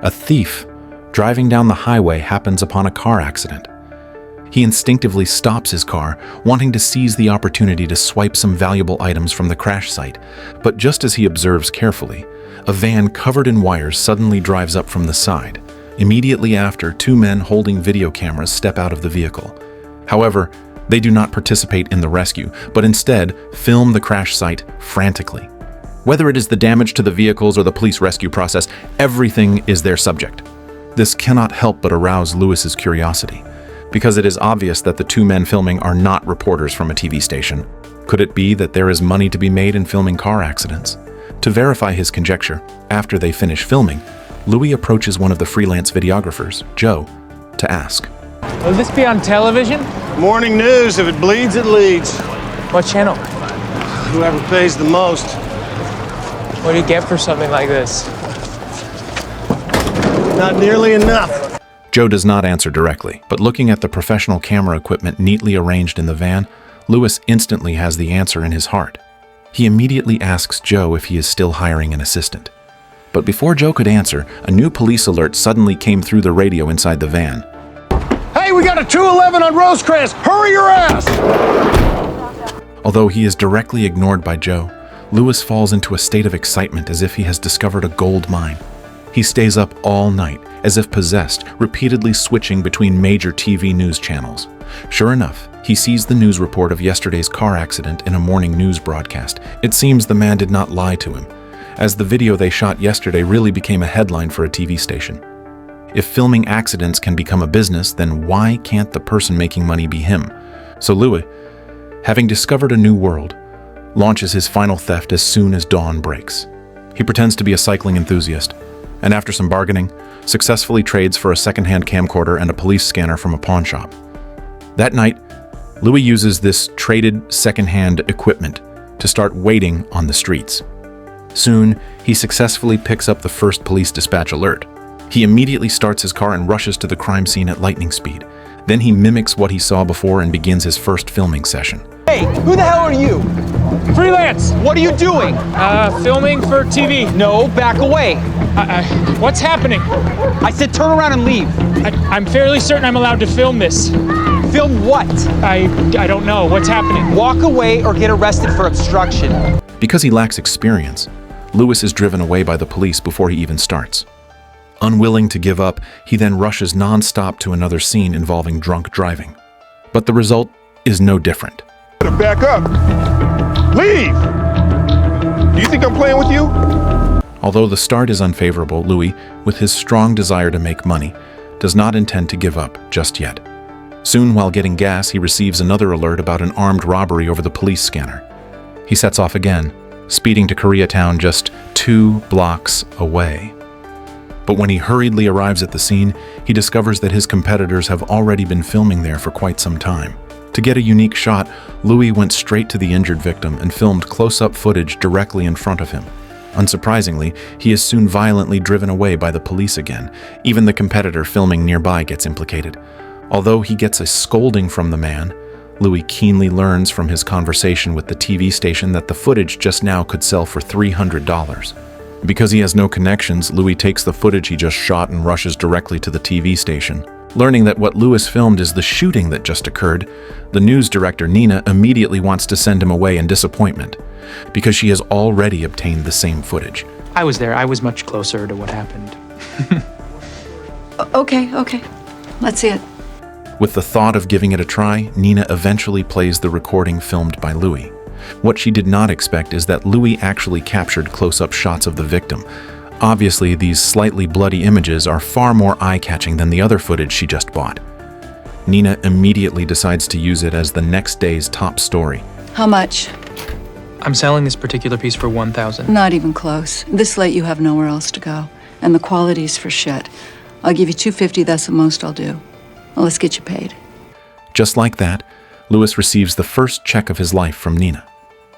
A thief driving down the highway happens upon a car accident. He instinctively stops his car, wanting to seize the opportunity to swipe some valuable items from the crash site. But just as he observes carefully, a van covered in wires suddenly drives up from the side. Immediately after, two men holding video cameras step out of the vehicle. However, they do not participate in the rescue, but instead film the crash site frantically. Whether it is the damage to the vehicles or the police rescue process, everything is their subject. This cannot help but arouse Lewis's curiosity, because it is obvious that the two men filming are not reporters from a TV station. Could it be that there is money to be made in filming car accidents? To verify his conjecture, after they finish filming, Louis approaches one of the freelance videographers, Joe, to ask. Will this be on television? Morning news. If it bleeds, it leads. What channel? Whoever pays the most. What do you get for something like this? Not nearly enough. Joe does not answer directly, but looking at the professional camera equipment neatly arranged in the van, Louis instantly has the answer in his heart. He immediately asks Joe if he is still hiring an assistant. But before Joe could answer, a new police alert suddenly came through the radio inside the van. Hey, we got a 211 on Rosecrans. Hurry your ass! Although he is directly ignored by Joe, Louis falls into a state of excitement as if he has discovered a gold mine. He stays up all night, as if possessed, repeatedly switching between major TV news channels. Sure enough, he sees the news report of yesterday's car accident in a morning news broadcast. It seems the man did not lie to him, as the video they shot yesterday really became a headline for a TV station. If filming accidents can become a business, then why can't the person making money be him? So Louis, having discovered a new world, launches his final theft as soon as dawn breaks. He pretends to be a cycling enthusiast, and after some bargaining, successfully trades for a second-hand camcorder and a police scanner from a pawn shop. That night, Louis uses this traded second-hand equipment to start waiting on the streets. Soon, he successfully picks up the first police dispatch alert. He immediately starts his car and rushes to the crime scene at lightning speed. Then he mimics what he saw before and begins his first filming session. Hey, who the hell are you? Freelance! What are you doing? Filming for TV. No, back away. What's happening? I said turn around and leave. I'm fairly certain I'm allowed to film this. Film what? I don't know. What's happening? Walk away or get arrested for obstruction. Because he lacks experience, Louis is driven away by the police before he even starts. Unwilling to give up, he then rushes non-stop to another scene involving drunk driving. But the result is no different. Back up! Leave! Do you think I'm playing with you? Although the start is unfavorable, Louis, with his strong desire to make money, does not intend to give up just yet. Soon, while getting gas, he receives another alert about an armed robbery over the police scanner. He sets off again, speeding to Koreatown just 2 blocks away. But when he hurriedly arrives at the scene, he discovers that his competitors have already been filming there for quite some time. To get a unique shot, Louis went straight to the injured victim and filmed close-up footage directly in front of him. Unsurprisingly, he is soon violently driven away by the police again. Even the competitor filming nearby gets implicated. Although he gets a scolding from the man, Louis keenly learns from his conversation with the TV station that the footage just now could sell for $300. Because he has no connections, Louis takes the footage he just shot and rushes directly to the TV station. Learning that what Louis filmed is the shooting that just occurred, the news director Nina immediately wants to send him away in disappointment, because she has already obtained the same footage. I was there. I was much closer to what happened. Okay. Let's see it. With the thought of giving it a try, Nina eventually plays the recording filmed by Louis. What she did not expect is that Louis actually captured close-up shots of the victim. Obviously, these slightly bloody images are far more eye-catching than the other footage she just bought. Nina immediately decides to use it as the next day's top story. How much? I'm selling this particular piece for $1,000. Not even close. This late you have nowhere else to go. And the quality's for shit. I'll give you $250, that's the most I'll do. Well, let's get you paid. Just like that, Louis receives the first check of his life from Nina.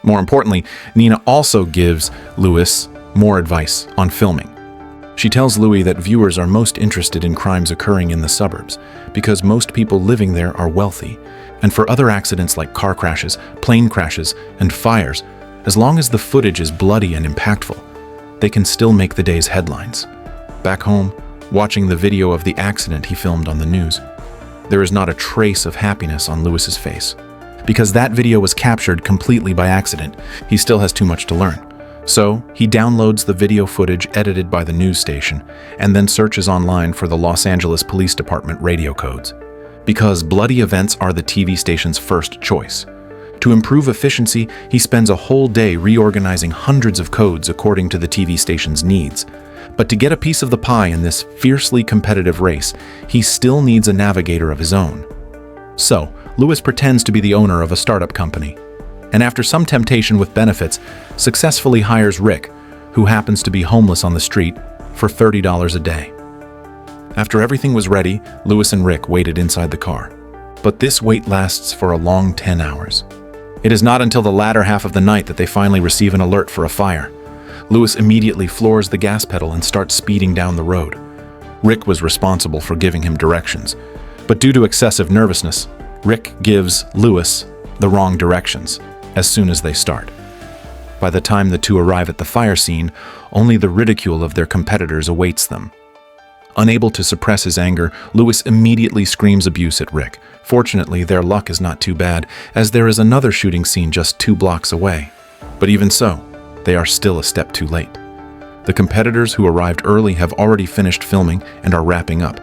More importantly, Nina also gives Louis more advice on filming. She tells Louis that viewers are most interested in crimes occurring in the suburbs because most people living there are wealthy, and for other accidents like car crashes, plane crashes, and fires, as long as the footage is bloody and impactful, they can still make the day's headlines. Back home, watching the video of the accident he filmed on the news. There is not a trace of happiness on Lewis's face. Because that video was captured completely by accident, he still has too much to learn. So, he downloads the video footage edited by the news station and then searches online for the Los Angeles Police Department radio codes. Because bloody events are the TV station's first choice. To improve efficiency, he spends a whole day reorganizing hundreds of codes according to the TV station's needs. But to get a piece of the pie in this fiercely competitive race, he still needs a navigator of his own. So, Lewis pretends to be the owner of a startup company, and after some temptation with benefits, successfully hires Rick, who happens to be homeless on the street, for $30 a day. After everything was ready, Lewis and Rick waited inside the car. But this wait lasts for a long 10 hours. It is not until the latter half of the night that they finally receive an alert for a fire. Lewis immediately floors the gas pedal and starts speeding down the road. Rick was responsible for giving him directions, but due to excessive nervousness, Rick gives Lewis the wrong directions as soon as they start. By the time the two arrive at the fire scene, only the ridicule of their competitors awaits them. Unable to suppress his anger, Lewis immediately screams abuse at Rick. Fortunately, their luck is not too bad, as there is another shooting scene just 2 blocks away. But even so, they are still a step too late. The competitors who arrived early have already finished filming and are wrapping up.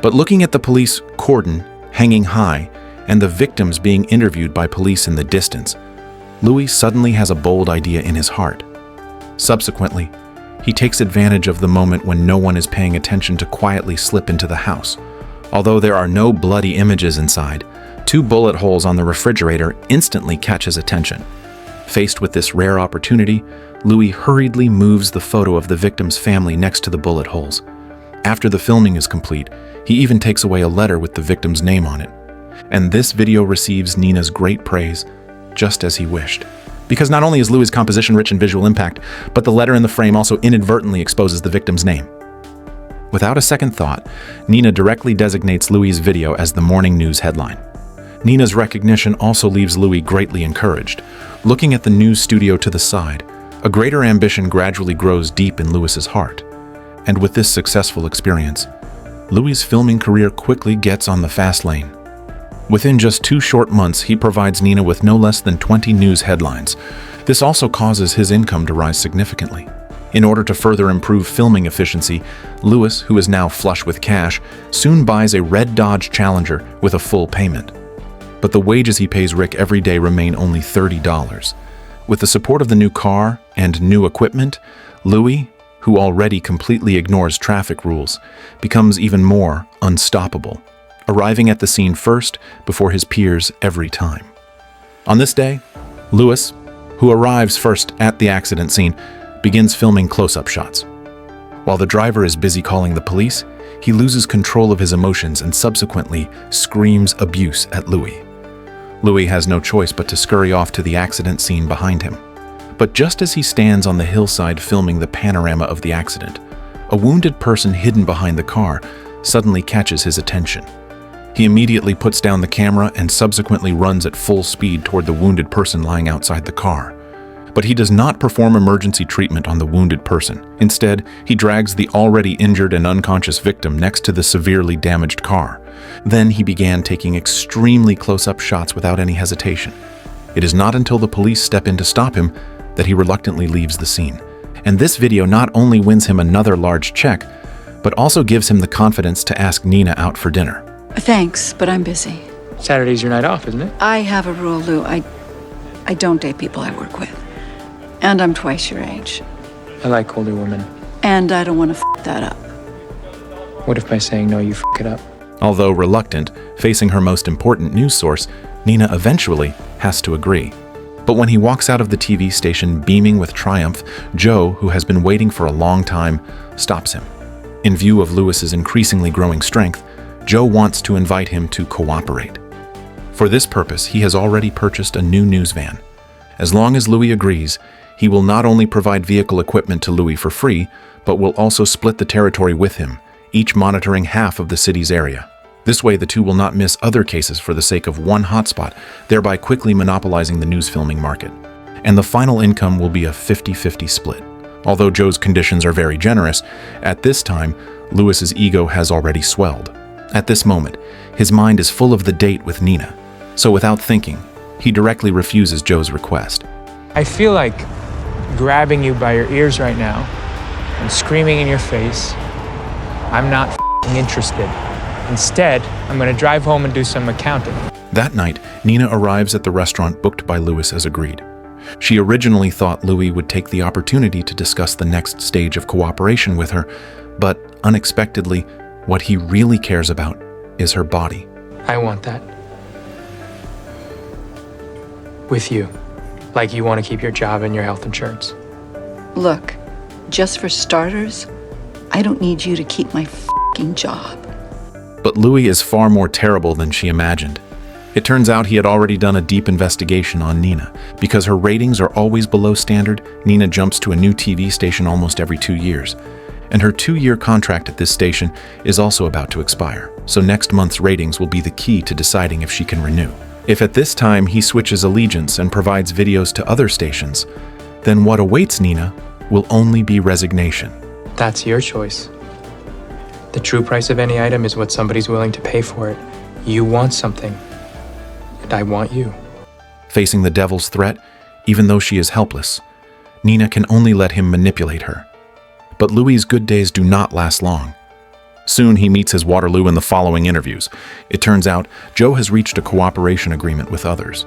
But looking at the police cordon hanging high and the victims being interviewed by police in the distance, Louis suddenly has a bold idea in his heart. Subsequently, he takes advantage of the moment when no one is paying attention to quietly slip into the house. Although there are no bloody images inside, 2 bullet holes on the refrigerator instantly catch his attention. Faced with this rare opportunity, Louis hurriedly moves the photo of the victim's family next to the bullet holes. After the filming is complete, he even takes away a letter with the victim's name on it. And this video receives Nina's great praise, just as he wished. Because not only is Louis' composition rich in visual impact, but the letter in the frame also inadvertently exposes the victim's name. Without a second thought, Nina directly designates Louis' video as the morning news headline. Nina's recognition also leaves Louis greatly encouraged. Looking at the news studio to the side, a greater ambition gradually grows deep in Louis' heart. And with this successful experience, Louis' filming career quickly gets on the fast lane. Within just 2 short months, he provides Nina with no less than 20 news headlines. This also causes his income to rise significantly. In order to further improve filming efficiency, Louis, who is now flush with cash, soon buys a red Dodge Challenger with a full payment. But the wages he pays Rick every day remain only $30. With the support of the new car and new equipment, Louis, who already completely ignores traffic rules, becomes even more unstoppable, arriving at the scene first before his peers every time. On this day, Louis, who arrives first at the accident scene, begins filming close-up shots. While the driver is busy calling the police, he loses control of his emotions and subsequently screams abuse at Louis. Louis has no choice but to scurry off to the accident scene behind him. But just as he stands on the hillside filming the panorama of the accident, a wounded person hidden behind the car suddenly catches his attention. He immediately puts down the camera and subsequently runs at full speed toward the wounded person lying outside the car. But he does not perform emergency treatment on the wounded person. Instead, he drags the already injured and unconscious victim next to the severely damaged car. Then he began taking extremely close-up shots without any hesitation. It is not until the police step in to stop him that he reluctantly leaves the scene. And this video not only wins him another large check, but also gives him the confidence to ask Nina out for dinner. Thanks, but I'm busy. Saturday's your night off, isn't it? I have a rule, Lou. I don't date people I work with. And I'm twice your age. I like older women. And I don't want to that up. What if by saying no, you it up? Although reluctant, facing her most important news source, Nina eventually has to agree. But when he walks out of the TV station beaming with triumph, Joe, who has been waiting for a long time, stops him. In view of Louis's increasingly growing strength, Joe wants to invite him to cooperate. For this purpose, he has already purchased a new news van. As long as Louis agrees, he will not only provide vehicle equipment to Louis for free, but will also split the territory with him, each monitoring half of the city's area. This way, the two will not miss other cases for the sake of one hotspot, thereby quickly monopolizing the news filming market. And the final income will be a 50-50 split. Although Joe's conditions are very generous, at this time, Lewis's ego has already swelled. At this moment, his mind is full of the date with Nina, so without thinking, he directly refuses Joe's request. I feel like grabbing you by your ears right now and screaming in your face, I'm not f***ing interested. Instead, I'm gonna drive home and do some accounting. That night, Nina arrives at the restaurant booked by Lewis as agreed. She originally thought Louis would take the opportunity to discuss the next stage of cooperation with her, but unexpectedly, what he really cares about is her body. I want that. With you. Like you want to keep your job and your health insurance. Look, just for starters, I don't need you to keep my f***ing job. But Louis is far more terrible than she imagined. It turns out he had already done a deep investigation on Nina. Because her ratings are always below standard, Nina jumps to a new TV station almost every 2 years. And her 2-year contract at this station is also about to expire, so next month's ratings will be the key to deciding if she can renew. If at this time he switches allegiance and provides videos to other stations, then what awaits Nina will only be resignation. That's your choice. The true price of any item is what somebody's willing to pay for it. You want something, and I want you. Facing the devil's threat, even though she is helpless, Nina can only let him manipulate her. But Louis's good days do not last long. Soon he meets his Waterloo in the following interviews. It turns out Joe has reached a cooperation agreement with others.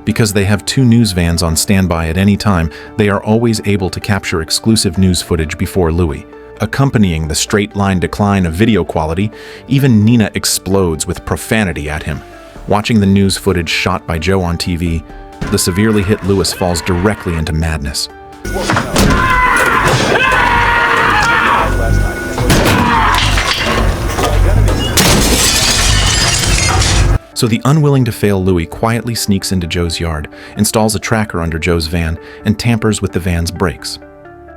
Because they have 2 news vans on standby at any time, they are always able to capture exclusive news footage before Louis. Accompanying the straight-line decline of video quality, even Nina explodes with profanity at him. Watching the news footage shot by Joe on TV, the severely hit Louis falls directly into madness. So the unwilling to fail Louis quietly sneaks into Joe's yard, installs a tracker under Joe's van, and tampers with the van's brakes.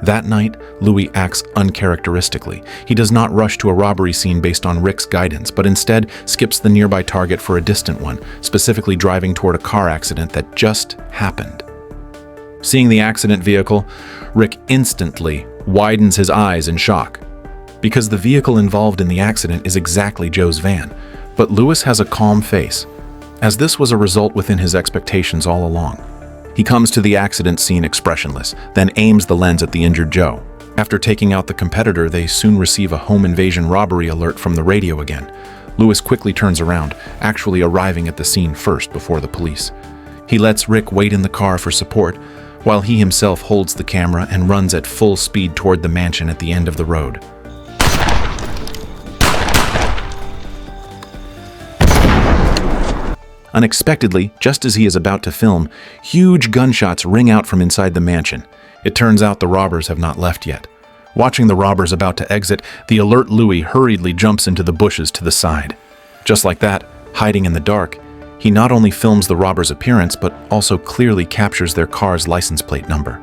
That night, Louis acts uncharacteristically. He does not rush to a robbery scene based on Rick's guidance, but instead skips the nearby target for a distant one, specifically driving toward a car accident that just happened. Seeing the accident vehicle, Rick instantly widens his eyes in shock, because the vehicle involved in the accident is exactly Joe's van. But Louis has a calm face, as this was a result within his expectations all along. He comes to the accident scene expressionless, then aims the lens at the injured Joe. After taking out the competitor, they soon receive a home invasion robbery alert from the radio again. Louis quickly turns around, actually arriving at the scene first before the police. He lets Rick wait in the car for support, while he himself holds the camera and runs at full speed toward the mansion at the end of the road. Unexpectedly, just as he is about to film, huge gunshots ring out from inside the mansion. It turns out the robbers have not left yet. Watching the robbers about to exit, the alert Louis hurriedly jumps into the bushes to the side. Just like that, hiding in the dark, he not only films the robbers' appearance, but also clearly captures their car's license plate number.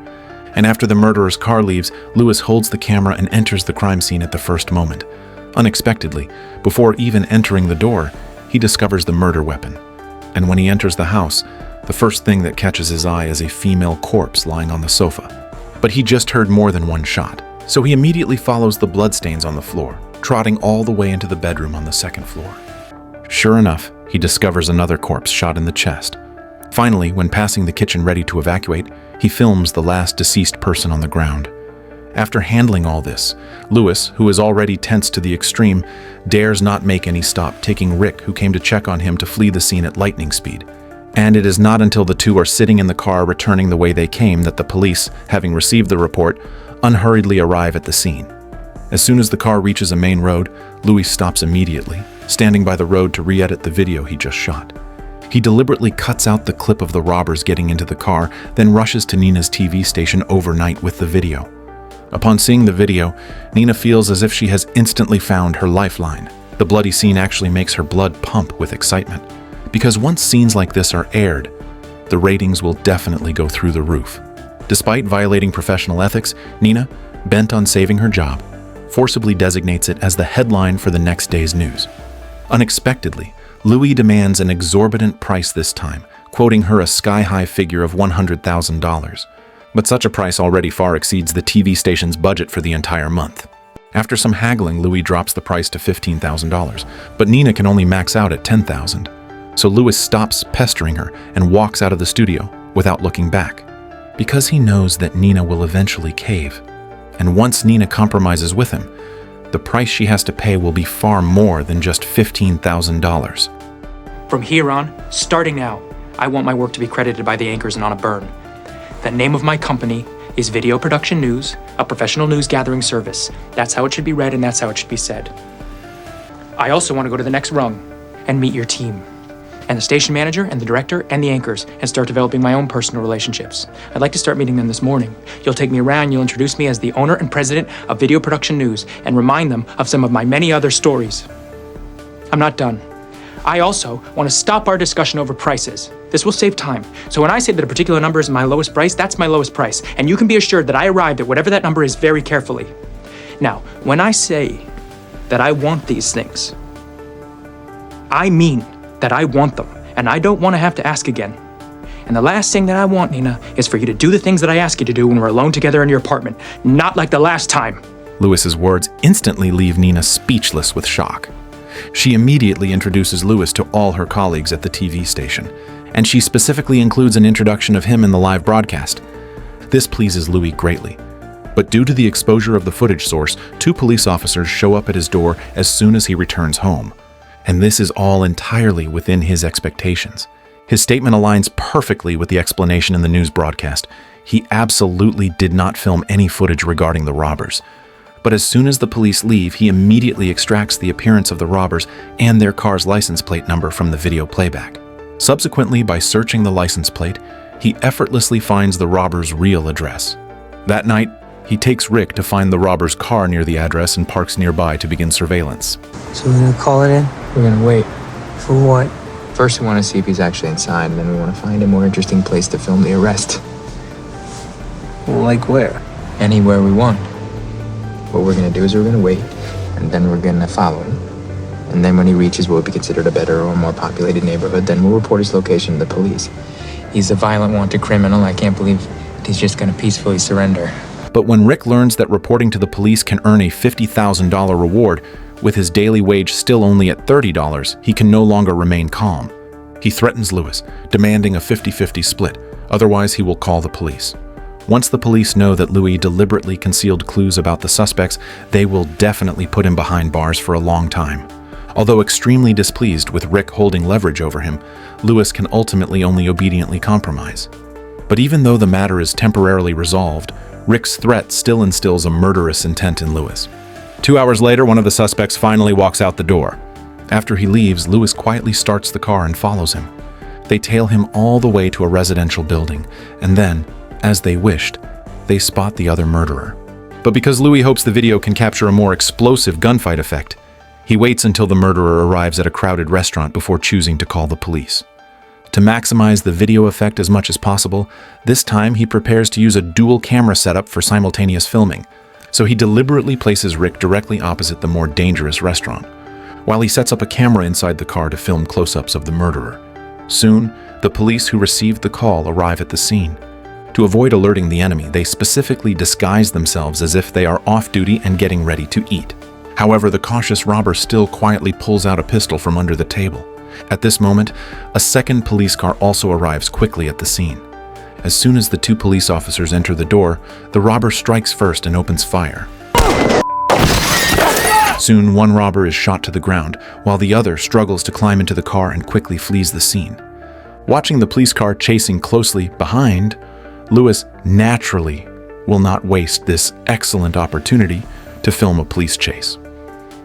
And after the murderer's car leaves, Louis holds the camera and enters the crime scene at the first moment. Unexpectedly, before even entering the door, he discovers the murder weapon. And when he enters the house, the first thing that catches his eye is a female corpse lying on the sofa. But he just heard more than one shot, so he immediately follows the bloodstains on the floor, trotting all the way into the bedroom on the second floor. Sure enough, he discovers another corpse shot in the chest. Finally, when passing the kitchen ready to evacuate, he films the last deceased person on the ground. After handling all this, Louis, who is already tense to the extreme, dares not make any stop, taking Rick, who came to check on him, to flee the scene at lightning speed. And it is not until the two are sitting in the car returning the way they came that the police, having received the report, unhurriedly arrive at the scene. As soon as the car reaches a main road, Louis stops immediately, standing by the road to re-edit the video he just shot. He deliberately cuts out the clip of the robbers getting into the car, then rushes to Nina's TV station overnight with the video. Upon seeing the video, Nina feels as if she has instantly found her lifeline. The bloody scene actually makes her blood pump with excitement, because once scenes like this are aired, the ratings will definitely go through the roof. Despite violating professional ethics, Nina, bent on saving her job, forcibly designates it as the headline for the next day's news. Unexpectedly, Louis demands an exorbitant price this time, quoting her a sky-high figure of $100,000. But such a price already far exceeds the TV station's budget for the entire month. After some haggling, Louis drops the price to $15,000, but Nina can only max out at $10,000. So Louis stops pestering her and walks out of the studio without looking back, because he knows that Nina will eventually cave. And once Nina compromises with him, the price she has to pay will be far more than just $15,000. From here on, starting now, I want my work to be credited by the anchors and on a burn. The name of my company is Video Production News, a professional news gathering service. That's how it should be read and that's how it should be said. I also want to go to the next rung and meet your team, and the station manager and the director and the anchors, and start developing my own personal relationships. I'd like to start meeting them this morning. You'll take me around, you'll introduce me as the owner and president of Video Production News and remind them of some of my many other stories. I'm not done. I also want to stop our discussion over prices. This will save time. So when I say that a particular number is my lowest price, that's my lowest price. And you can be assured that I arrived at whatever that number is very carefully. Now, when I say that I want these things, I mean that I want them, and I don't want to have to ask again. And the last thing that I want, Nina, is for you to do the things that I ask you to do when we're alone together in your apartment. Not like the last time. Louis's words instantly leave Nina speechless with shock. She immediately introduces Louis to all her colleagues at the TV station, and she specifically includes an introduction of him in the live broadcast. This pleases Louis greatly. But due to the exposure of the footage source, 2 police officers show up at his door as soon as he returns home. And this is all entirely within his expectations. His statement aligns perfectly with the explanation in the news broadcast. He absolutely did not film any footage regarding the robbers. But as soon as the police leave, he immediately extracts the appearance of the robbers and their car's license plate number from the video playback. Subsequently, by searching the license plate, he effortlessly finds the robbers' real address. That night, he takes Rick to find the robber's car near the address and parks nearby to begin surveillance. So we're gonna call it in? We're gonna wait. For what? First, we want to see if he's actually inside, and then we want to find a more interesting place to film the arrest. Like where? Anywhere we want. What we're going to do is we're going to wait, and then we're going to follow him. And then when he reaches what would be considered a better or more populated neighborhood, then we'll report his location to the police. He's a violent, wanted criminal. I can't believe that he's just gonna peacefully surrender. But when Rick learns that reporting to the police can earn a $50,000 reward, with his daily wage still only at $30, he can no longer remain calm. He threatens Louis, demanding a 50-50 split, otherwise he will call the police. Once the police know that Louis deliberately concealed clues about the suspects, they will definitely put him behind bars for a long time. Although extremely displeased with Rick holding leverage over him, Louis can ultimately only obediently compromise. But even though the matter is temporarily resolved, Rick's threat still instills a murderous intent in Louis. 2 hours later, one of the suspects finally walks out the door. After he leaves, Louis quietly starts the car and follows him. They tail him all the way to a residential building, and then, as they wished, they spot the other murderer. But because Louis hopes the video can capture a more explosive gunfight effect, he waits until the murderer arrives at a crowded restaurant before choosing to call the police. To maximize the video effect as much as possible, this time he prepares to use a dual camera setup for simultaneous filming, so he deliberately places Rick directly opposite the more dangerous restaurant, while he sets up a camera inside the car to film close-ups of the murderer. Soon, the police who received the call arrive at the scene. To avoid alerting the enemy, they specifically disguise themselves as if they are off-duty and getting ready to eat. However, the cautious robber still quietly pulls out a pistol from under the table. At this moment, a second police car also arrives quickly at the scene. As soon as the 2 police officers enter the door, the robber strikes first and opens fire. Soon, one robber is shot to the ground, while the other struggles to climb into the car and quickly flees the scene. Watching the police car chasing closely behind, Louis naturally will not waste this excellent opportunity to film a police chase.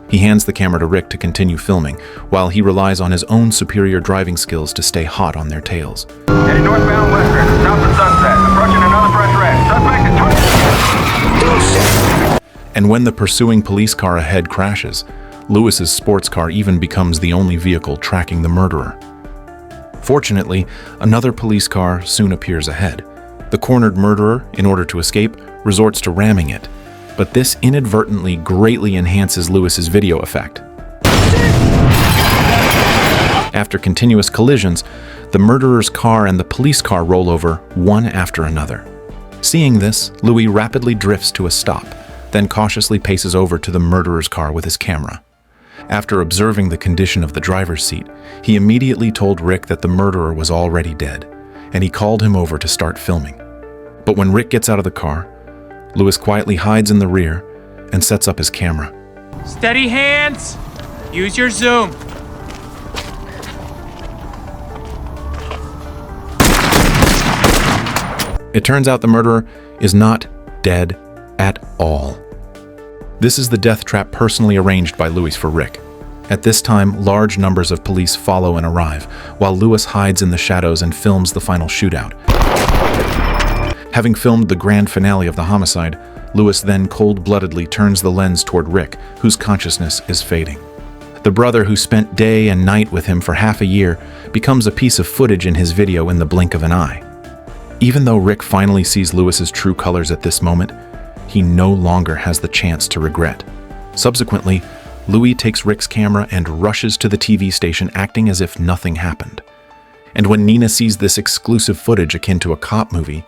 He hands the camera to Rick to continue filming, while he relies on his own superior driving skills to stay hot on their tails. Heading northbound western, stop the suspect. Approaching another fresh wreck. Suspect is 20. And when the pursuing police car ahead crashes, Louis's sports car even becomes the only vehicle tracking the murderer. Fortunately, another police car soon appears ahead. The cornered murderer, in order to escape, resorts to ramming it, but this inadvertently greatly enhances Louis's video effect. After continuous collisions, the murderer's car and the police car roll over one after another. Seeing this, Louis rapidly drifts to a stop, then cautiously paces over to the murderer's car with his camera. After observing the condition of the driver's seat, he immediately told Rick that the murderer was already dead, and he called him over to start filming. But when Rick gets out of the car, Lewis quietly hides in the rear and sets up his camera. Steady hands! Use your zoom. It turns out the murderer is not dead at all. This is the death trap personally arranged by Lewis for Rick. At this time, large numbers of police follow and arrive, while Lewis hides in the shadows and films the final shootout. Having filmed the grand finale of the homicide, Lewis then cold-bloodedly turns the lens toward Rick, whose consciousness is fading. The brother who spent day and night with him for half a year becomes a piece of footage in his video in the blink of an eye. Even though Rick finally sees Lewis's true colors at this moment, he no longer has the chance to regret. Subsequently, Louis takes Rick's camera and rushes to the TV station acting as if nothing happened. And when Nina sees this exclusive footage akin to a cop movie,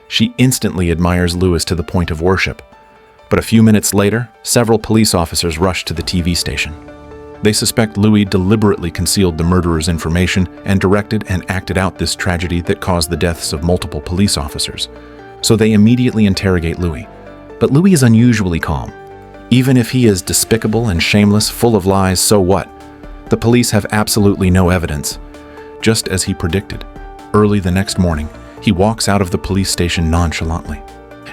she instantly admires Lewis to the point of worship. But a few minutes later, several police officers rush to the TV station. They suspect Louis deliberately concealed the murderer's information and directed and acted out this tragedy that caused the deaths of multiple police officers. So they immediately interrogate Louis. But Louis is unusually calm. Even if he is despicable and shameless, full of lies, so what? The police have absolutely no evidence. Just as he predicted, early the next morning, he walks out of the police station nonchalantly.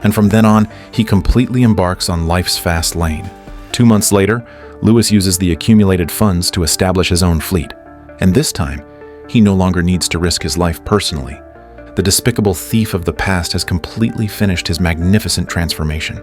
And from then on, he completely embarks on life's fast lane. 2 months later, Lewis uses the accumulated funds to establish his own fleet. And this time, he no longer needs to risk his life personally. The despicable thief of the past has completely finished his magnificent transformation.